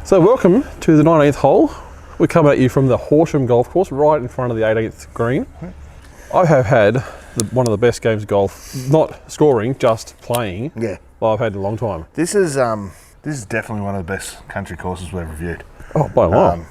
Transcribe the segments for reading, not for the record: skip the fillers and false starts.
So welcome to the 19th hole. We're coming at you from the Horsham Golf Course, right in front of the 18th green. I have had one of the best games of golf, not scoring, just playing, I've had in a long time. This is definitely one of the best country courses we've reviewed. Oh, by a mile.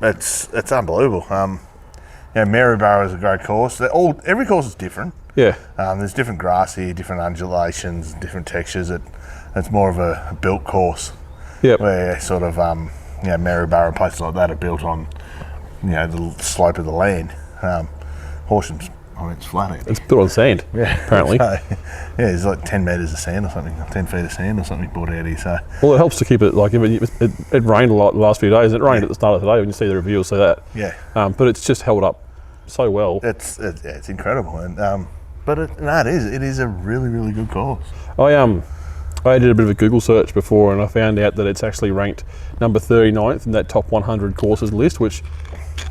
It's unbelievable. Maryborough is a great course. Every course is different. Yeah. There's different grass here, different undulations, different textures. It's more of a built course. Yep. Where sort of Maryborough and places like that are built on the slope of the land. Horsham's, it's flat. It's built on sand. Yeah, apparently. So, it's like 10 metres of sand or something, 10 feet of sand or something brought out here. So well, it helps to keep it like it rained a lot the last few days. It rained at the start of today. When you see the review, you'll see that. Yeah. But it's just held up so well. It's incredible, and it is a really, really good course. I did a bit of a Google search before, and I found out that it's actually ranked number 39th in that top 100 courses list, which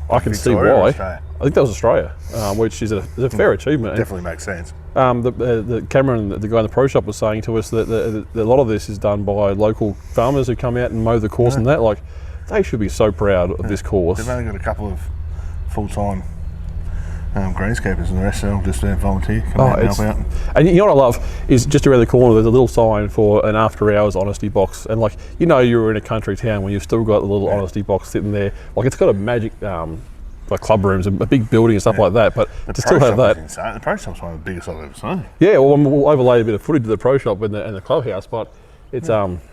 I can see why. Australia. I think that was Australia, which is a fair achievement. Definitely makes sense. The Cameron, the guy in the pro shop, was saying to us that a lot of this is done by local farmers who come out and mow the course and that. Like, they should be so proud of this course. They've only got a couple of full-time greenskeepers, and the rest of them just volunteer, come out and help out. And you know what I love is just around the corner there's a little sign for an after-hours honesty box, and like you're in a country town when you've still got the little honesty box sitting there. Like, it's got a magic like club rooms and a big building and stuff like that, but to still have that. The pro shop's one of the biggest I've ever seen. Yeah, well, we'll overlay a bit of footage of the pro shop and the clubhouse, but it's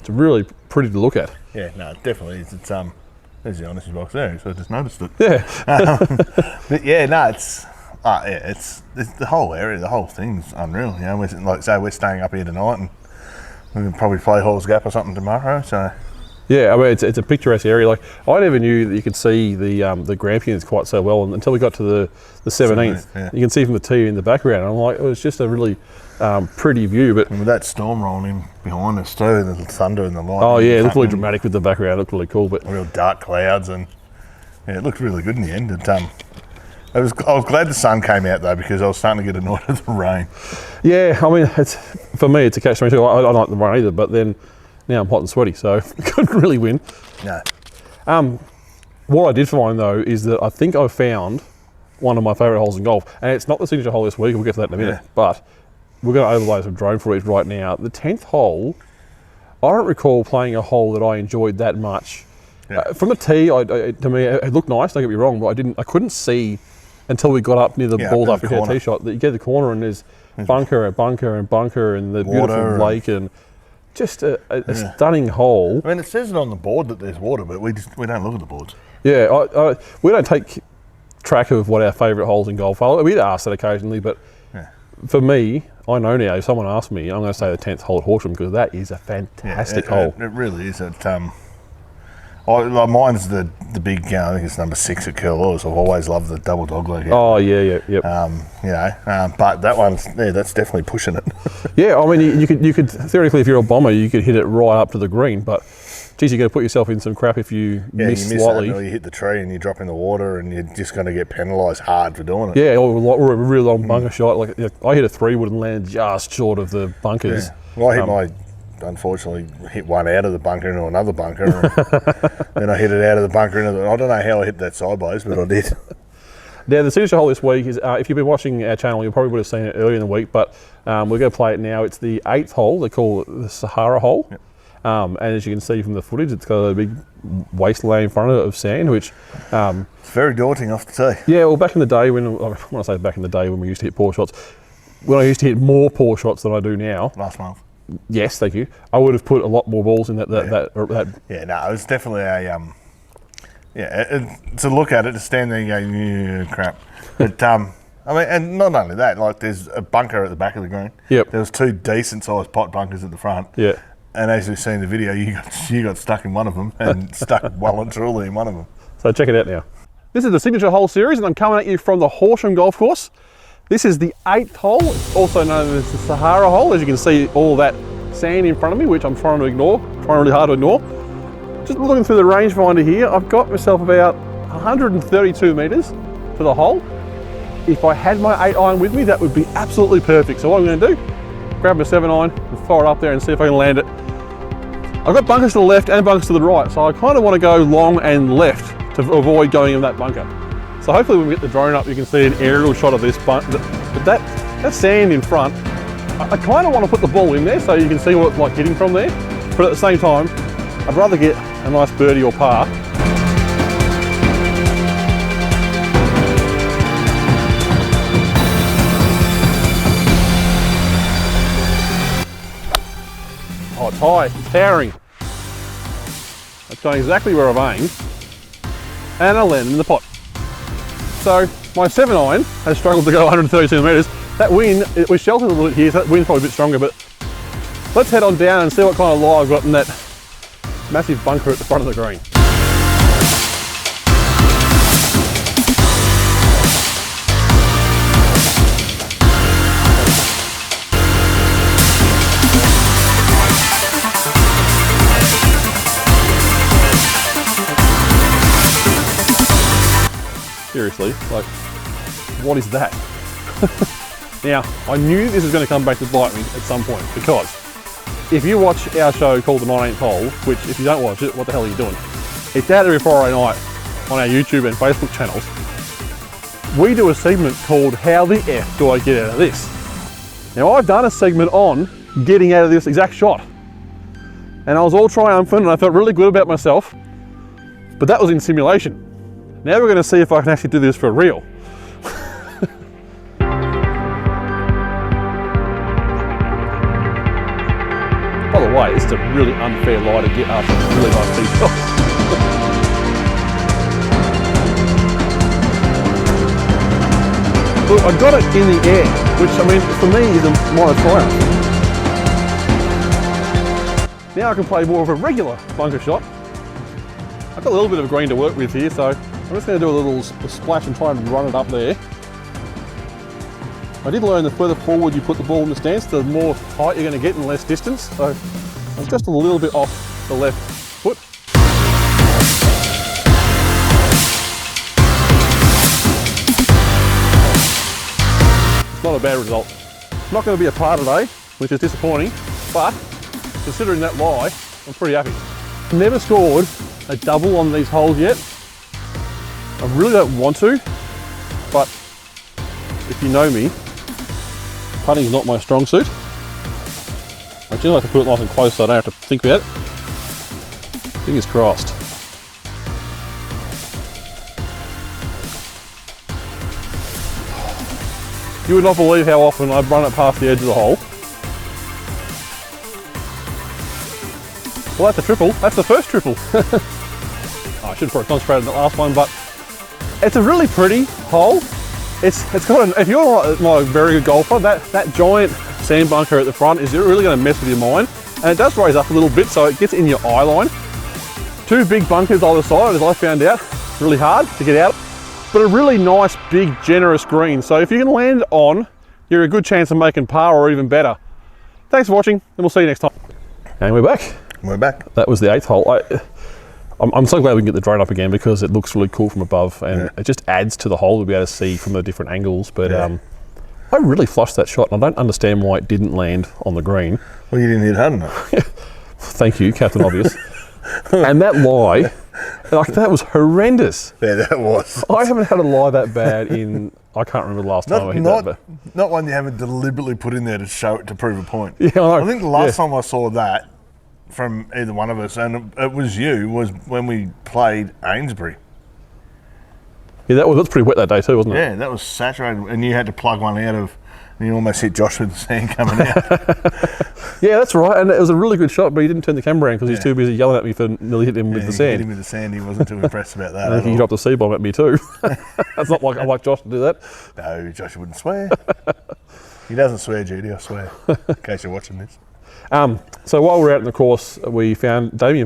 really pretty to look at. Yeah, no, definitely. It's there's the honesty box there, so I just noticed it. Yeah. But yeah, no, it's the whole area, the whole thing's unreal. We're staying up here tonight, and we can probably play Hall's Gap or something tomorrow. So yeah, I mean it's a picturesque area. Like, I never knew that you could see the Grampians quite so well until we got to the 17th. Yeah. You can see from the tee in the background. And I'm like, it was just a really pretty view. But and with that storm rolling in behind us too, the thunder and the light. Oh yeah, it looked really dramatic with the background. It looked really cool. But real dark clouds, and it looked really good in the end. I was glad the sun came out though, because I was starting to get annoyed at the rain. Yeah, I mean, for me it's a catch-22. I don't like the rain either, but then now I'm hot and sweaty, so couldn't really win. No. What I did find though is that I think I found one of my favourite holes in golf, and it's not the signature hole this week. We'll get to that in a minute, but we're going to overlay some drone footage right now. The 10th hole, I don't recall playing a hole that I enjoyed that much. Yeah. From the tee, to me, it looked nice. Don't get me wrong, but I couldn't see until we got up near the ball after we hit a tee shot that you get the corner and there's bunker and bunker and bunker and the beautiful lake and just a stunning hole. I mean, it says it on the board that there's water, but we don't look at the boards. Yeah, we don't take track of what our favourite holes in golf are. We'd ask that occasionally, but for me, I know now, if someone asks me, I'm going to say the 10th hole at Horsham, because that is a fantastic hole. It really is. Mine's the big, I think it's number 6 at Curl Lewis. I've always loved the double dogleg. Oh yeah, yep. But that one's that's definitely pushing it. Yeah, I mean, you could theoretically, if you're a bomber, you could hit it right up to the green, but geez, you're going to put yourself in some crap if you miss slightly. Or you hit the tree and you drop in the water, and you're just going to get penalised hard for doing it. Yeah, or a really long bunker shot. Like, I hit a 3-wood and landed just short of the bunkers. Yeah. Well, unfortunately hit one out of the bunker into another bunker, and then I hit it out of the bunker into I don't know how I hit that sideways, but I did. Now, the signature hole this week is, if you've been watching our channel, you probably would have seen it earlier in the week, but we're going to play it now. It's the 8th hole. They call it the Sahara hole. Yep. And as you can see from the footage, it's got a big wasteland in front of sand, which... it's very daunting, I have to say. Yeah, well, back in the day when we used to hit poor shots, when I used to hit more poor shots than I do now... Last month. Yes, thank you. I would have put a lot more balls in that. Yeah, no, it was definitely to look at it, to stand there and go, yeah, crap. But I mean, and not only that, like, there's a bunker at the back of the green. Yep. There was 2 decent sized pot bunkers at the front. Yeah. And as you've seen in the video, you got stuck in one of them and stuck well and truly in one of them. So check it out now. This is the signature hole series, and I'm coming at you from the Horsham Golf Course. This is the 8th hole, also known as the Sahara hole. As you can see, all that sand in front of me, which I'm trying really hard to ignore. Just looking through the rangefinder here, I've got myself about 132 metres to the hole. If I had my 8-iron with me, that would be absolutely perfect. So what I'm going to do, grab my 7-iron and fire it up there and see if I can land it I've got bunkers to the left and bunkers to the right, so I kind of want to go long and left to avoid going in that bunker. So hopefully when we get the drone up, you can see an aerial shot of this bunker. But that sand in front, I kind of want to put the ball in there so you can see what it's like hitting from there. But at the same time, I'd rather get a nice birdie or par. Oh, it's high, it's towering. It's going exactly where I've aimed. And I landed in the pot. So my 7-iron has struggled to go 130 centimetres. That wind, we're sheltered a little bit here, so that wind's probably a bit stronger, but let's head on down and see what kind of lie I've got in that massive bunker at the front of the green. Seriously, like, what is that? Now, I knew this was going to come back to bite me at some point, because if you watch our show called The 19th Hole, which if you don't watch it, what the hell are you doing? It's out every Friday night on our YouTube and Facebook channels. We do a segment called How the F Do I Get Out of This? Now, I've done a segment on getting out of this exact shot. And I was all triumphant and I felt really good about myself, but that was in simulation. Now we're going to see if I can actually do this for real. By the way, it's a really unfair lie to get after really nice tee shots. Look, I got it in the air, which I mean, for me is a minor triumph. Now I can play more of a regular bunker shot. I've got a little bit of green to work with here, so I'm just going to do a little splash and try and run it up there. I did learn the further forward you put the ball in the stance, the more height you're going to get and less distance. So I'm just a little bit off the left foot. It's not a bad result. It's not going to be a par today, which is disappointing, but considering that lie, I'm pretty happy. I've never scored a double on these holes yet. I really don't want to, but if you know me, putting is not my strong suit. I do like to put it nice and close so I don't have to think about it. Fingers crossed. You would not believe how often I've run it past the edge of the hole. Well, that's a triple. That's the first triple. I should have probably concentrated on the last one, but it's a really pretty hole. It's got if you're not a very good golfer, that giant sand bunker at the front is really going to mess with your mind, and it does raise up a little bit, so it gets in your eye line. Two big bunkers either side, as I found out, really hard to get out, but a really nice, big, generous green. So if you can land on, you're a good chance of making par or even better. Thanks for watching, and we'll see you next time. And we're back. We're back. That was the 8th hole. I'm so glad we can get the drone up again because it looks really cool from above, and it just adds to the hole to be able to see from the different angles. But I really flushed that shot, and I don't understand why it didn't land on the green. Well, you didn't hit hard enough. Thank you, Captain Obvious. And that lie, like, that was horrendous. Yeah, that was. I haven't had a lie that bad in, I can't remember the last time I hit that. But not one you haven't deliberately put in there to show it, to prove a point. Yeah, I think the last time I saw that from either one of us, and it was you, was when we played Amesbury. Yeah, that's pretty wet that day too, wasn't it? Yeah, that was saturated, and you had to plug one out of, and you almost hit Josh with the sand coming out. Yeah, that's right, and it was a really good shot, but he didn't turn the camera around because he's too busy yelling at me for nearly hitting him with the sand. Hit him with the sand, he wasn't too impressed about that. I think he dropped a C-bomb at me too. That's not like I like Josh to do that. No, Josh wouldn't swear. He doesn't swear, Judy, I swear, in case you're watching this. So while we're out in the course, Damien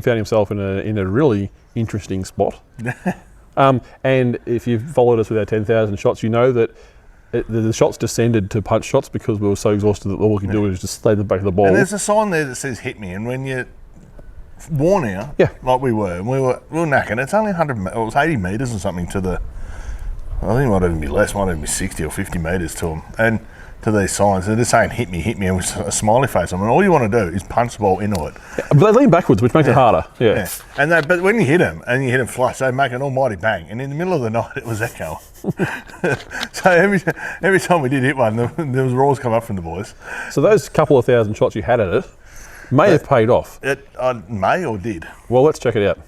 found himself in a really interesting spot. And if you've followed us with our 10,000 shots, you know that the shots descended to punch shots because we were so exhausted that all we could do was just stay at the back of the ball. And there's a sign there that says hit me, and when you're worn out, like we were, and we were knacking, it's only 100, it was 80 metres or something to the, I think it might even be less, might even be 60 or 50 metres to them. And to these signs. They're just saying hit me, and with a smiley face. I mean, all you want to do is punch the ball into it. But they lean backwards, which makes it harder. Yeah. And but when you hit them and you hit them flush, they make an almighty bang. And in the middle of the night, it was echo. So every time we did hit one, there was roars come up from the boys. So those couple of thousand shots you had at it may have paid off. It may or did. Well, let's check it out.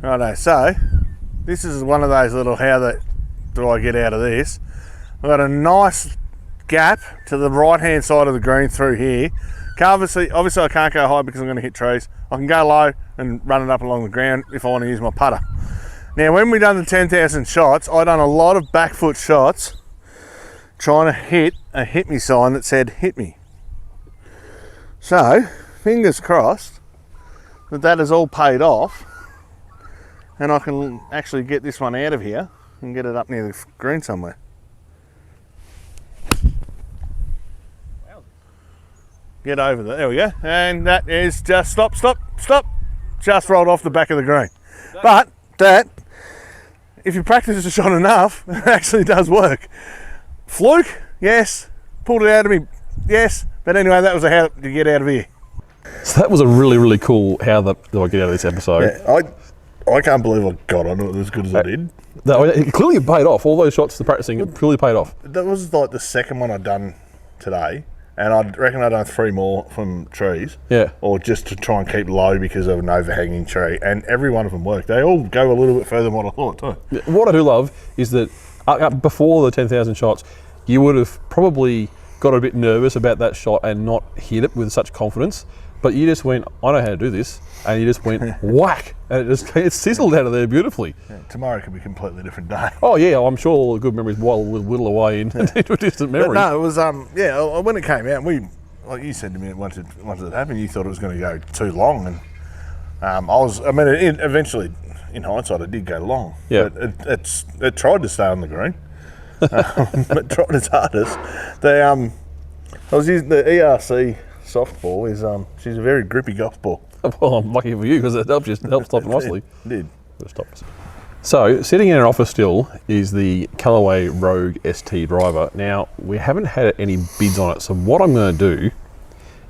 Righto, so this is one of those little do I get out of this. I've got a nice gap to the right hand side of the green through here. Obviously I can't go high because I'm going to hit trees. I can go low and run it up along the ground if I want to use my putter. Now when we done the 10,000 shots, I done a lot of back foot shots trying to hit a hit me sign that said hit me. So fingers crossed that has all paid off and I can actually get this one out of here and get it up near the green somewhere. Get over there we go. And that is just, stop. Just rolled off the back of the green. But that, if you practice the shot enough, it actually does work. Fluke, yes. Pulled it out of me, yes. But anyway, that was how to get out of here. So that was a really, really cool how do I get out of this episode. Yeah, I can't believe I got on it as good as I did. No, it clearly paid off. All those shots, the practicing, it clearly paid off. That was like the second one I'd done today. And I reckon I'd done 3 more from trees. Yeah. Or just to try and keep low because of an overhanging tree. And every one of them worked. They all go a little bit further than what I thought too. Yeah, what I do love is that before the 10,000 shots, you would have probably got a bit nervous about that shot and not hit it with such confidence. But you just went, I know how to do this. And you just went whack. And it sizzled out of there beautifully. Yeah, tomorrow could be a completely different day. Oh yeah, I'm sure all the good memories will whittle away into a distant memory. But no, it was, when it came out, like you said to me once it happened, you thought it was going to go too long. And eventually, in hindsight, it did go long. Yeah. But it tried to stay on the green. It tried its hardest. I was using the ERC softball. She's a very grippy golf ball. Well, I'm lucky for you because it helps stop nicely. It did. So, sitting in our office still is the Callaway Rogue ST driver. Now, we haven't had any bids on it, so what I'm going to do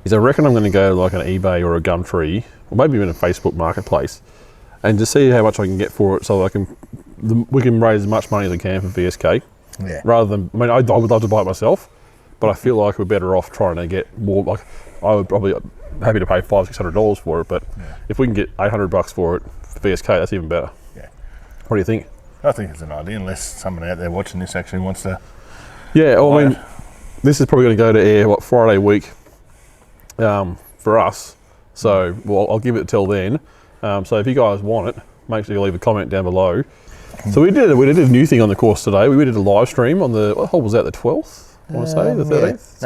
is I reckon I'm going to go to like an eBay or a Gumtree, or maybe even a Facebook marketplace, and just see how much I can get for it so that we can raise as much money as we can for VSK. Yeah. Rather than, I would love to buy it myself, but I feel like we're better off trying to get more. Like, I would probably happy to pay $500-600 for it, but if we can get $800 for it for VSK, that's even better. Yeah. What do you think? I think it's an idea, unless someone out there watching this actually wants to. Yeah, well, I mean, this is probably going to go to air Friday week for us. So, I'll give it till then. So if you guys want it, make sure you leave a comment down below. So we did a new thing on the course today. We did a live stream on what hole was that? The 12th? I want to say the 13th.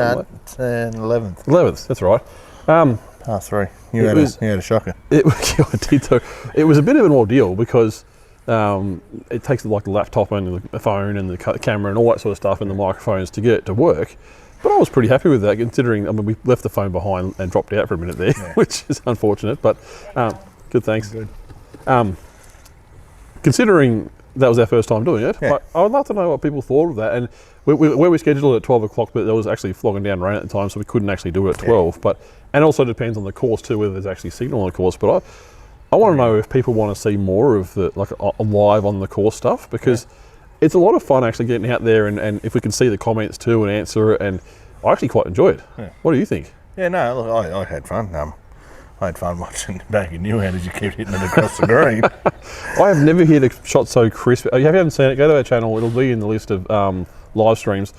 No, 11th. 11th. That's right. Half 3. You had a shocker. I did too. It was a bit of an ordeal because it takes like the laptop and the phone and the camera and all that sort of stuff and the microphones to get it to work. But I was pretty happy with that, considering we left the phone behind and dropped out for a minute there, which is unfortunate. But good, thanks. Good. Considering that was our first time doing it, I would love to know what people thought of that. And we scheduled it at 12 o'clock, but there was actually flogging down rain at the time, so we couldn't actually do it at 12. And also depends on the course too, whether there's actually signal on the course. But I want to know if people want to see more of the live on the course stuff, because it's a lot of fun actually getting out there, and if we can see the comments too and answer it, and I actually quite enjoy it. Yeah. What do you think? Yeah, no, look, I had fun. I had fun watching back in you as you keep hitting it across the green. I have never hit a shot so crisp. If you haven't seen it, go to our channel. It'll be in the list of live streams.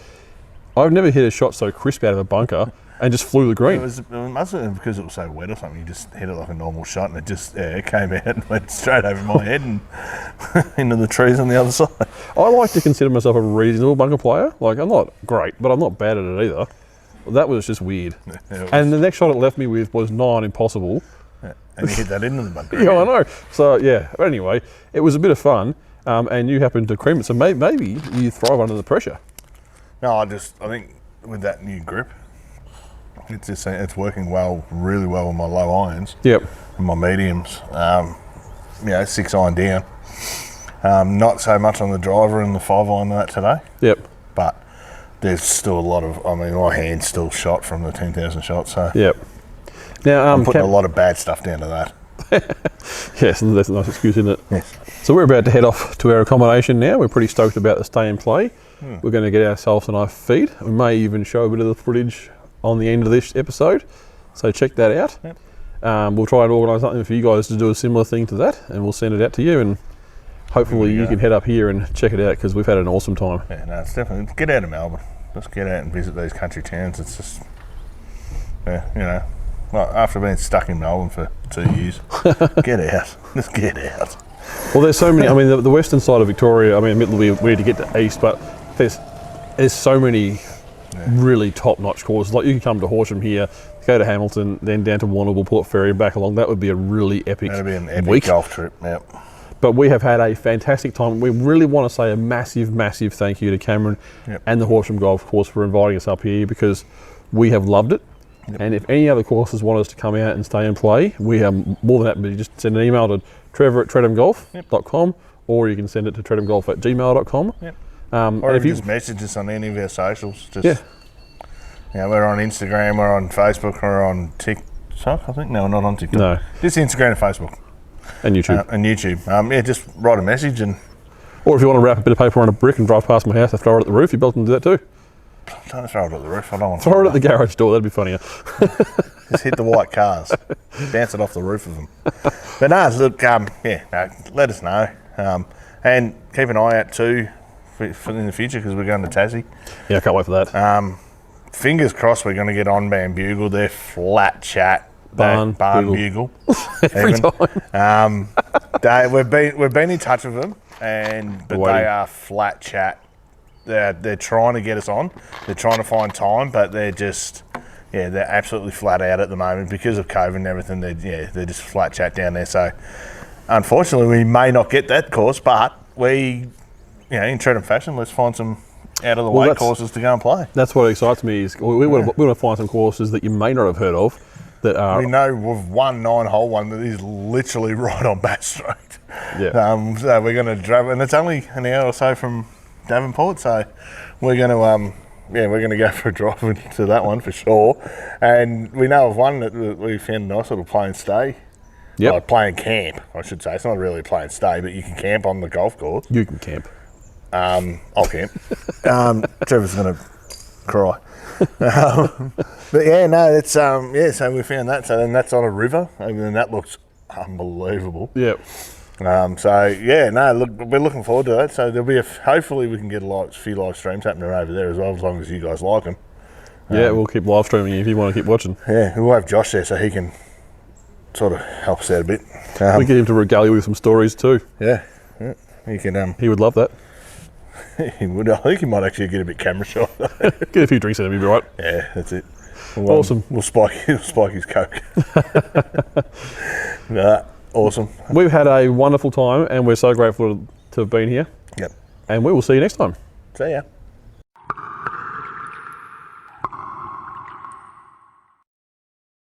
I've never hit a shot so crisp out of a bunker and just flew the green. It must have been because it was so wet or something. You just hit it like a normal shot and it came out and went straight over my head and into the trees on the other side. I like to consider myself a reasonable bunker player. Like, I'm not great, but I'm not bad at it either. That was just weird. Yeah, and the next shot it left me with was 9 impossible. Yeah, and you hit that into the bunker. Yeah, I know. So, yeah. But anyway, it was a bit of fun, and you happened to cream it. So maybe you thrive under the pressure. No, I think with that new grip, it's working really well with my low irons. Yep. And my mediums. 6 iron down. Not so much on the driver and the 5 iron that today. Yep. But there's still a lot of, I mean, my hand's still shot from the 10,000 shots, so Yep. Now, I'm putting a lot of bad stuff down to that. Yes, that's a nice excuse, isn't it? Yes. So we're about to head off to our accommodation now. We're pretty stoked about the stay and play. We're going to get ourselves a nice feed. We may even show a bit of the footage on the end of this episode, so check that out. Yep. We'll try and organise something for you guys to do a similar thing to that, and we'll send it out to you, and hopefully you can head up here and check it out, because we've had an awesome time. Yeah, no, it's definitely, get out of Melbourne. Just get out and visit these country towns. It's just, yeah, you know, well, after being stuck in Melbourne for 2 years, get out. Just get out. Well, there's so many. I mean, the western side of Victoria, I mean, admittedly we need to get to east, but there's so many really top-notch courses. Like, you can come to Horsham here, go to Hamilton, then down to Warrnambool, Port Fairy and back along. That would be a really epic That'd be an epic week. golf trip, yep. But we have had a fantastic time. We really want to say a massive, massive thank you to Cameron and the Horsham Golf Course for inviting us up here, because we have loved it. Yep. And if any other courses want us to come out and stay and play, we are more than happy to just send an email to trevor@tredamgolf.com, or you can send it to tredamgolf@gmail.com. Yep. Or if you just message us on any of our socials. Just, yeah. You know, we're on Instagram, we're on Facebook, we're on TikTok, I think. No, we're not on TikTok. No. Just Instagram and Facebook. And YouTube. Yeah, just write a message and... Or if you want to wrap a bit of paper on a brick and drive past my house and throw it at the roof, you're welcome to do that too. Don't throw it at the roof, I don't want to. Throw it at the garage door, that'd be funnier. Just hit the white cars. Bounce it off the roof of them. But no, look, let us know. And keep an eye out too for in the future, because we're going to Tassie. Yeah, I can't wait for that. Fingers crossed we're going to get on Band Bugle. They're flat chat. Barn Bugle. Every time. We've been in touch with them, but they are flat chat. They're trying to get us on. They're trying to find time, but they're just, they're absolutely flat out at the moment because of COVID and everything. They're just flat chat down there. So unfortunately, we may not get that course, but we, in Tredam fashion, let's find some out of the way courses to go and play. That's what excites me. Is we want to find some courses that you may not have heard of. That are, we know we've won 9-hole one that is literally right on Bass Street. Yeah. So we're going to drive, and it's only an hour or so from Davenport, so we're going to go for a drive to that one for sure. And we know of one that we found a nice little play and stay. Yep. Like play and camp, I should say. It's not really a play and stay, but you can camp on the golf course. You can camp. I'll camp. Trevor's going to cry. But it's so we found that. So then that's on a river, and then that looks unbelievable. Yep. Look, we're looking forward to that. So there'll be hopefully we can get a few live streams happening over there as well, as long as you guys like them. We'll keep live streaming if you want to keep watching. Yeah, we'll have Josh there so he can sort of help us out a bit. We get him to regale you with some stories too. Yeah, he can. He would love that. He would. I think he might actually get a bit camera shy. Get a few drinks in him, he'll be right. Yeah, that's it. Awesome. We'll spike his coke. Awesome. We've had a wonderful time, and we're so grateful to have been here. Yep. And we will see you next time. See ya.